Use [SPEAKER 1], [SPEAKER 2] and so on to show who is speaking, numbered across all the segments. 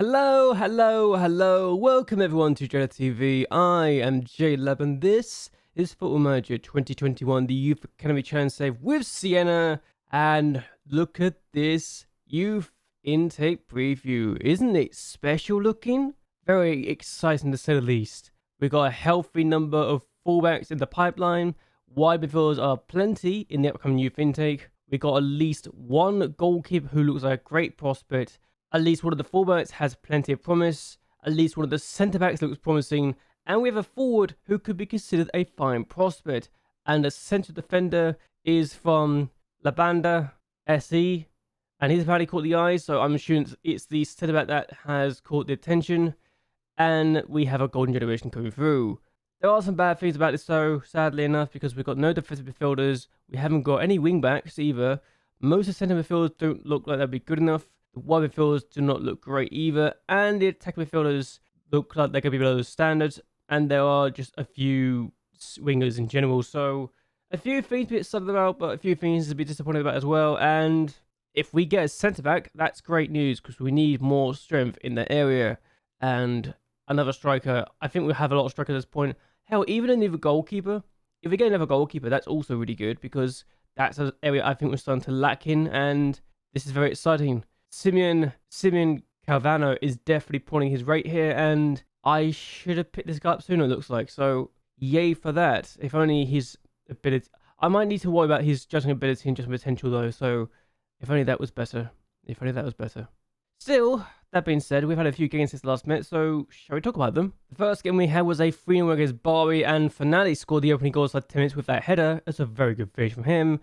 [SPEAKER 1] Hello, hello, hello. Welcome everyone to Jada TV. I am J-Lab and this is Football Manager 2021, the Youth Academy Challenge Save with Sienna. And look at this youth intake preview. Isn't it special looking? Very exciting to say the least. We've got a healthy number of fullbacks in the pipeline. Wide midfielders are plenty in the upcoming youth intake. We've got at least one goalkeeper who looks like a great prospect. At least one of the fullbacks has plenty of promise. At least one of the centre-backs looks promising. And we have a forward who could be considered a fine prospect. And the central defender is from La Banda SE. And he's apparently caught the eye, so I'm assuming it's the centre-back that has caught the attention. And we have a golden generation coming through. There are some bad things about this though, sadly enough, because we've got no defensive midfielders. We haven't got any wing-backs either. Most of the centre midfielders don't look like they'd be good enough. The wide midfielders do not look great either, and the attack midfielders look like they're going to be below the standards, and there are just a few wingers in general, so a few things to be excited about, but a few things to be disappointed about as well. And if we get a centre-back, that's great news, because we need more strength in that area, and another striker. I think we'll have a lot of strikers at this point. Hell, even another goalkeeper. If we get another goalkeeper, that's also really good, because that's an area I think we're starting to lack in, and this is very exciting. Simeon Calvano is definitely pulling his rate here, and I should have picked this guy up sooner, it looks like. So, yay for that. If only his ability... I might need to worry about his judging ability and just potential, though. So, if only that was better. If only that was better. Still, that being said, we've had a few games since the last minute, so shall we talk about them? The first game we had was a 3-0 against Bari, and Finale scored the opening goals like 10 minutes with that header. That's a very good finish from him.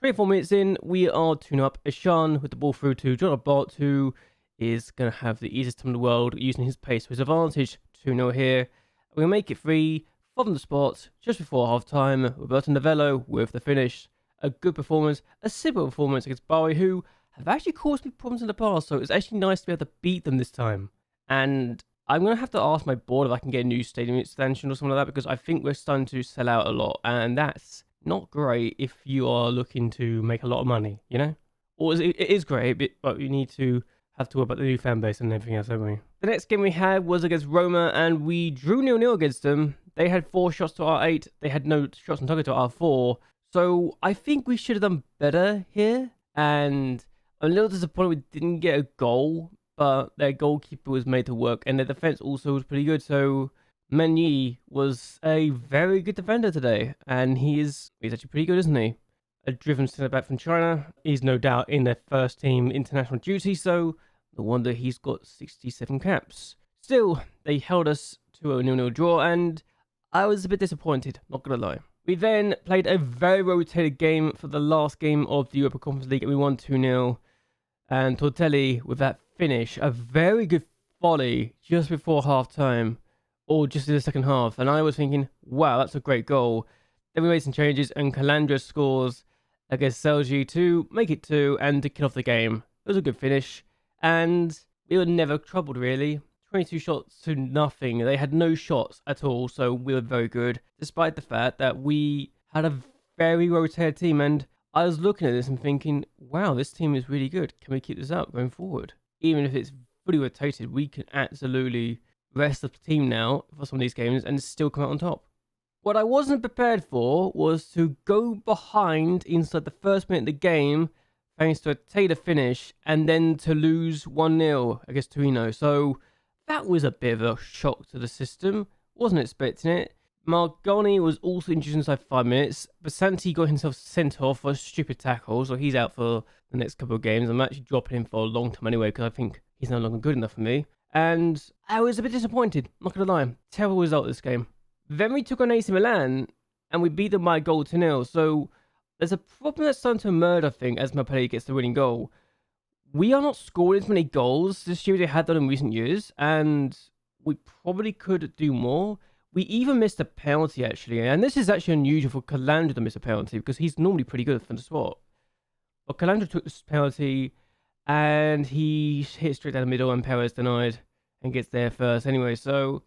[SPEAKER 1] 24 minutes in, we are 2-0 up. Ishan with the ball through to John Bart, who is going to have the easiest time in the world using his pace to his advantage. 2-0 here. We're going to make it 3 from the spot just before half time. Roberto Novello with the finish. A good performance, a simple performance against Bari, who have actually caused me problems in the past, so it's actually nice to be able to beat them this time. And I'm going to have to ask my board if I can get a new stadium extension or something like that, because I think we're starting to sell out a lot, and that's not great if you are looking to make a lot of money, you know? Or it is great, but you need to have to worry about the new fan base and everything else, don't we? The next game we had was against Roma, and we drew 0-0 against them. They had 4 shots to our 8. They had no shots on target to our 4. So I think we should have done better here. And I'm a little disappointed we didn't get a goal, but their goalkeeper was made to work, and their defense also was pretty good. So Meunier was a very good defender today, and he's actually pretty good, isn't he? A driven centre-back from China. He's no doubt in their first team international duty, so no wonder he's got 67 caps. Still, they held us to a 0-0 draw, and I was a bit disappointed, not gonna lie. We then played a very rotated game for the last game of the Europa Conference League, and we won 2-0. And Tortelli, with that finish, a very good volley just before half-time, or just in the second half, and I was thinking, wow, that's a great goal. Then we made some changes, and Calandra scores against Celje to make it 2 and to kill off the game. It was a good finish, and we were never troubled, really. 22 shots to nothing. They had no shots at all, so we were very good, despite the fact that we had a very rotated team, and I was looking at this and thinking, wow, this team is really good. Can we keep this up going forward? Even if it's fully rotated, we can absolutely rest of the team now for some of these games and still come out on top. What I wasn't prepared for was to go behind inside the first minute of the game thanks to a Taylor finish, and then to lose 1-0 against Torino. So that was a bit of a shock to the system. Wasn't expecting it. Margoni was also injured inside 5 minutes. Basanti got himself sent off for a stupid tackle, so he's out for the next couple of games. I'm actually dropping him for a long time anyway, because I think he's no longer good enough for me. And I was a bit disappointed, not gonna lie. Terrible result this game. Then we took on AC Milan, and we beat them by a goal to 0. So there's a problem that's starting to emerge, I think, as Mapelli gets the winning goal. We are not scoring as many goals this year as they had done in recent years, and we probably could do more. We even missed a penalty, actually, and this is actually unusual for Calandra to miss a penalty, because he's normally pretty good from the spot. But Calandra took this penalty, and he hit straight down the middle, and Perez denied and gets there first anyway. So,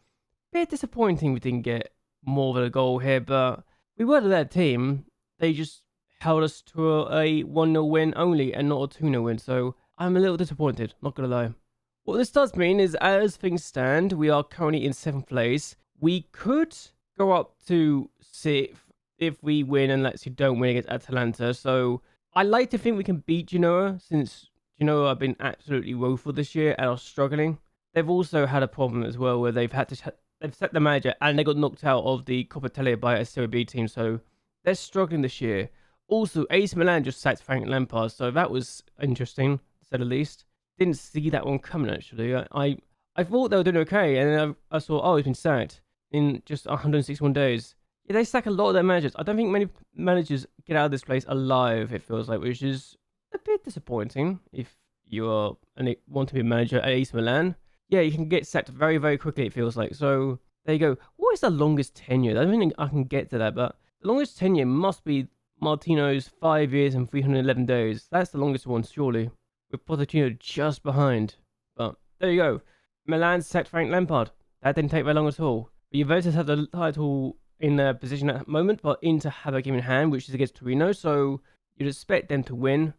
[SPEAKER 1] a bit disappointing we didn't get more of a goal here, but we were their team. They just held us to a 1-0 win only and not a 2-0 win. So, I'm a little disappointed, not going to lie. What this does mean is, as things stand, we are currently in 7th place. We could go up to 6th if we win and let's say don't win against Atalanta. So I like to think we can beat Genoa, since Genoa have been absolutely woeful this year and are struggling. They've also had a problem as well where they've set the manager and they got knocked out of the Coppa Italia by a Serie B team. So they're struggling this year. Also, AC Milan just sacked Frank Lampard, so that was interesting, to say the least. Didn't see that one coming, actually. I thought they were doing okay, and then I saw, oh, he's been sacked in just 161 days. Yeah, they sack a lot of their managers. I don't think many managers get out of this place alive, it feels like, which is a bit disappointing if you are and want to be a manager at AC Milan. Yeah, you can get sacked very, very quickly, it feels like. So, there you go. What is the longest tenure? I don't think I can get to that, but the longest tenure must be Martino's 5 years and 311 days. That's the longest one, surely. With Pochettino just behind. But there you go. Milan sacked Frank Lampard. That didn't take very long at all. But Juventus have the title in their position at the moment, but Inter have a game in hand, which is against Torino. So you'd expect them to win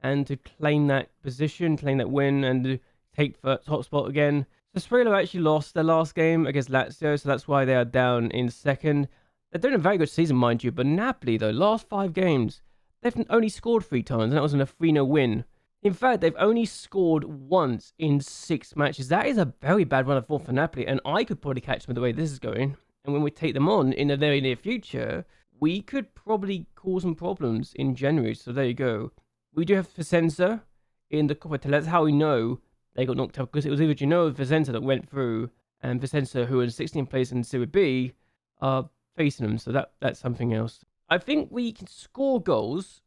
[SPEAKER 1] and to claim that position, claim that win, and to take the top spot again. Sassuolo actually lost their last game against Lazio, so that's why they are down in second. They're doing a very good season, mind you, but Napoli, though, last 5 games, they've only scored 3 times, and that was in a 3-0 win. In fact, they've only scored once in 6 matches. That is a very bad run of form for Napoli, and I could probably catch them the way this is going. And when we take them on in the very near future, we could probably cause some problems in January. So there you go. We do have Vicenza in the Coppa Italia. That's how we know they got knocked out, because it was either Genoa or Vicenza that went through, and Vicenza, who are in 16th place in Serie B, are facing them. So that's something else. I think we can score goals,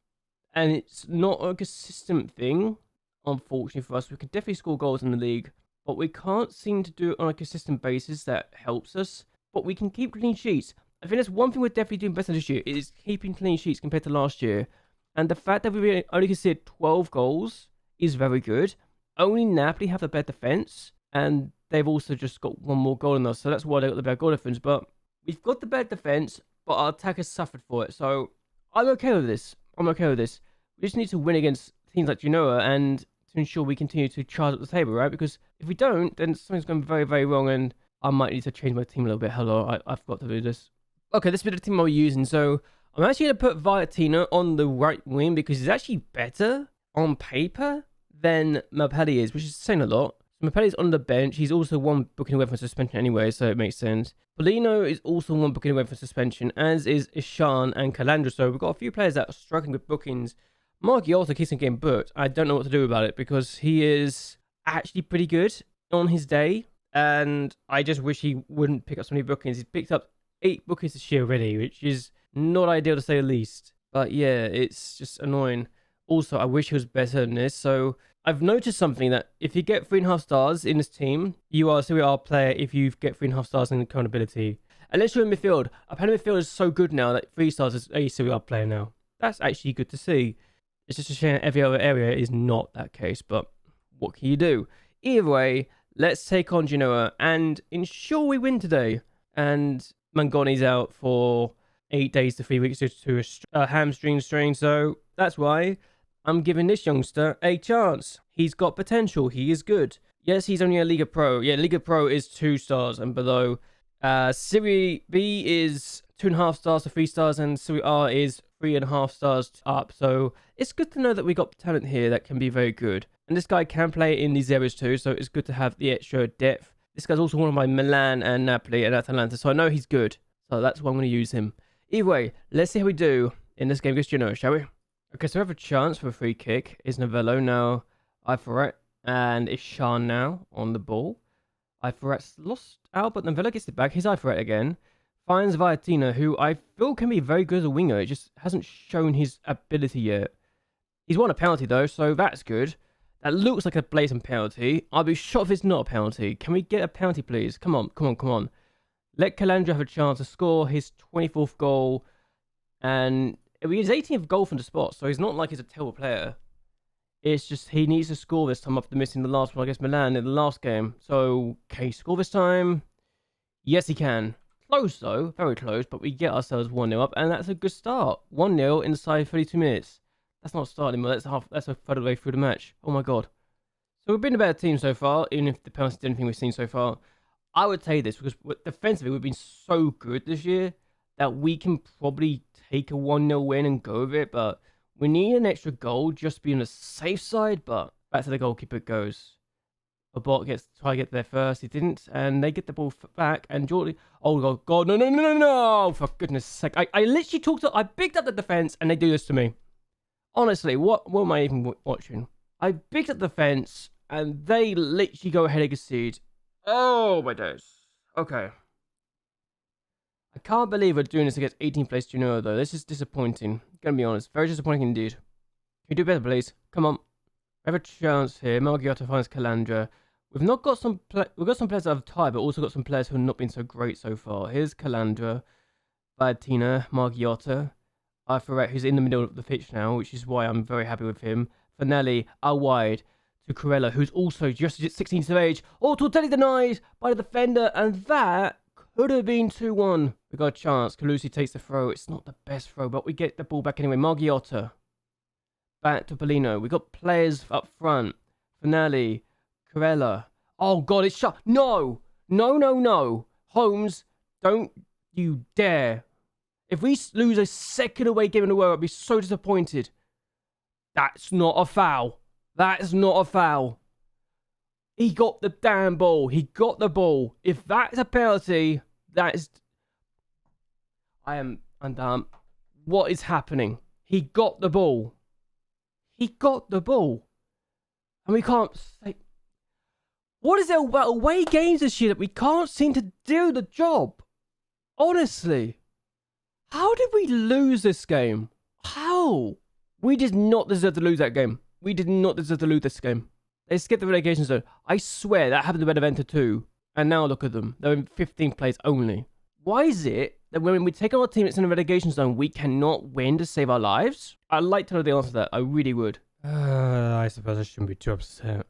[SPEAKER 1] and it's not a consistent thing, unfortunately for us. We can definitely score goals in the league, but we can't seem to do it on a consistent basis that helps us. But we can keep clean sheets. I think that's one thing we're definitely doing better this year, is keeping clean sheets compared to last year. And the fact that we only conceded 12 goals is very good. Only Napoli have the better defense, and they've also just got 1 more goal than us, so that's why they got the better goal difference. But we've got the better defense, but our attackers suffered for it. So I'm okay with this. We just need to win against teams like Genoa and to ensure we continue to charge up the table, right? Because if we don't, then something's going very, very wrong, and I might need to change my team a little bit. Hello, I forgot to do this. Okay, this is the team I'm using. So I'm actually going to put Viatina on the right wing because he's actually better on paper than Mappelli is, which is saying a lot. So Mappelli's on the bench. He's also 1 booking away from suspension anyway, so it makes sense. Polino is also 1 booking away from suspension, as is Ishan and Calandra. So we've got a few players that are struggling with bookings. Mark Yolta keeps on getting booked. I don't know what to do about it because he is actually pretty good on his day. And I just wish he wouldn't pick up so many bookings. He's picked up 8 bookings this year already, which is not ideal to say the least. But yeah, it's just annoying. Also, I wish he was better than this. So I've noticed something, that if you get 3.5 stars in this team, you are a Serie A player if you get 3.5 stars in current ability. Unless you're in midfield. Apparently midfield is so good now that 3 stars is a Serie A player now. That's actually good to see. It's just a shame every other area is not that case, but what can you do? Either way, let's take on Genoa and ensure we win today. And Mangoni's out for 8 days to 3 weeks due to a hamstring strain, so that's why I'm giving this youngster a chance. He's got potential. He is good. Yes, he's only a Liga Pro. Yeah, Liga Pro is 2 stars and below. Serie B is 2.5 stars to 3 stars, and Serie A is 3.5 stars up. So it's good to know that we got talent here that can be very good. And this guy can play in these areas too, so it's good to have the extra depth. This guy's also one of my Milan and Napoli and Atalanta, so I know he's good. So that's why I'm going to use him. Either way, let's see how we do in this game against Genoa, shall we? Okay, so we have a chance for a free kick. Is Novello now? Iferret and Ishan now on the ball. Iferret's lost out, but Novello gets it back. Here's Iferret again. Finds Viatina, who I feel can be very good as a winger. It just hasn't shown his ability yet. He's won a penalty though, so that's good. That looks like a blatant penalty. I'll be shocked if it's not a penalty. Can we get a penalty, please? Come on. Let Calandra have a chance to score his 24th goal. And his 18th goal from the spot, so he's not like he's a terrible player. It's just he needs to score this time after missing the last one against Milan in the last game. So, can he score this time? Yes, he can. Close though, very close, but we get ourselves 1-0 up, and that's a good start. 1-0 inside 32 minutes. That's not a start anymore, that's a third of the way through the match. Oh my god. So we've been a better team so far, even if the penalty is anything we've seen so far. I would say this because defensively we've been so good this year that we can probably take a 1-0 win and go with it, but we need an extra goal just to be on the safe side. But back to the goalkeeper it goes. Abot gets try to get there first. He didn't, and they get the ball back. And Jordy, oh god, no! For goodness sake, I literally I picked up the defense, and they do this to me. Honestly, what am I even watching? I picked up the defense, and they literally go ahead and concede. Oh my days. Okay. I can't believe we're doing this against 18th place Genoa though. This is disappointing. Gonna be honest, very disappointing indeed. Can you do better, please? Come on. We have a chance here. Margiotta finds Calandra. We've got some players that have tied, but also got some players who have not been so great so far. Here's Calandra, Badtina, Margiotta, Ferret, who's in the middle of the pitch now, which is why I'm very happy with him. Finelli, out wide to Corella, who's also just 16 of age. Oh, Tortelli denied by the defender, and that could have been 2-1. We got a chance. Calusi takes the throw. It's not the best throw, but we get the ball back anyway. Margiotta. Back to Polino. We got players up front. Finelli. Corella. Oh, God, it's shut. No. Holmes, don't you dare. If we lose a second away game in a row, I'd be so disappointed. That's not a foul. That is not a foul. He got the damn ball. He got the ball. If that's a penalty, that is... I'm done. What is happening? He got the ball. He got the ball. And we can't say... What is it about away games this year that we can't seem to do the job? Honestly. How did we lose this game? How? We did not deserve to lose that game. We did not deserve to lose this game. They skipped the relegation zone. I swear that happened to Benevento too. And now look at them. They're in 15th place only. Why is it that when we take on a team that's in a relegation zone, we cannot win to save our lives? I'd like to know the answer to that. I really would. I suppose I shouldn't be too upset.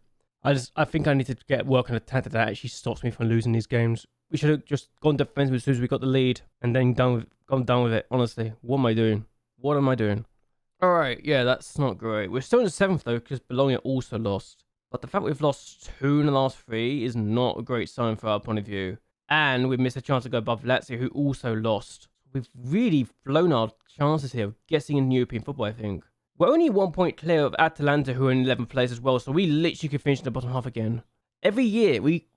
[SPEAKER 1] I think I need to get work on a tactic that actually stops me from losing these games. We should have just gone defensive as soon as we got the lead and then gone down with it. Honestly, what am I doing? What am I doing? Alright, yeah, that's not great. We're still in the 7th though, because Bologna also lost. But the fact we've lost 2 in the last 3 is not a great sign for our point of view. And we've missed a chance to go above Lazio, who also lost. We've really blown our chances here of getting in European football, I think. We're only 1 point clear of Atalanta, who are in 11th place as well, so we literally could finish in the bottom half again. Every year, we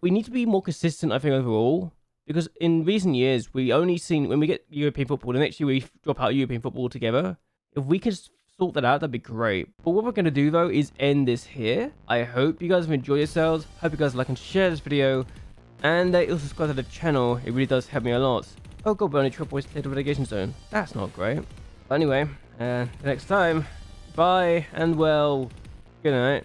[SPEAKER 1] need to be more consistent, I think, overall. Because in recent years, we only seen, when we get European football, the next year we drop out European football altogether. If we could sort that out, that'd be great. But what we're going to do, though, is end this here. I hope you guys have enjoyed yourselves. Hope you guys like and share this video. And also subscribe to the channel. It really does help me a lot. Oh, God, Bernie, Triple Boys played the relegation zone. That's not great. But anyway, the next time, bye, and well, good night.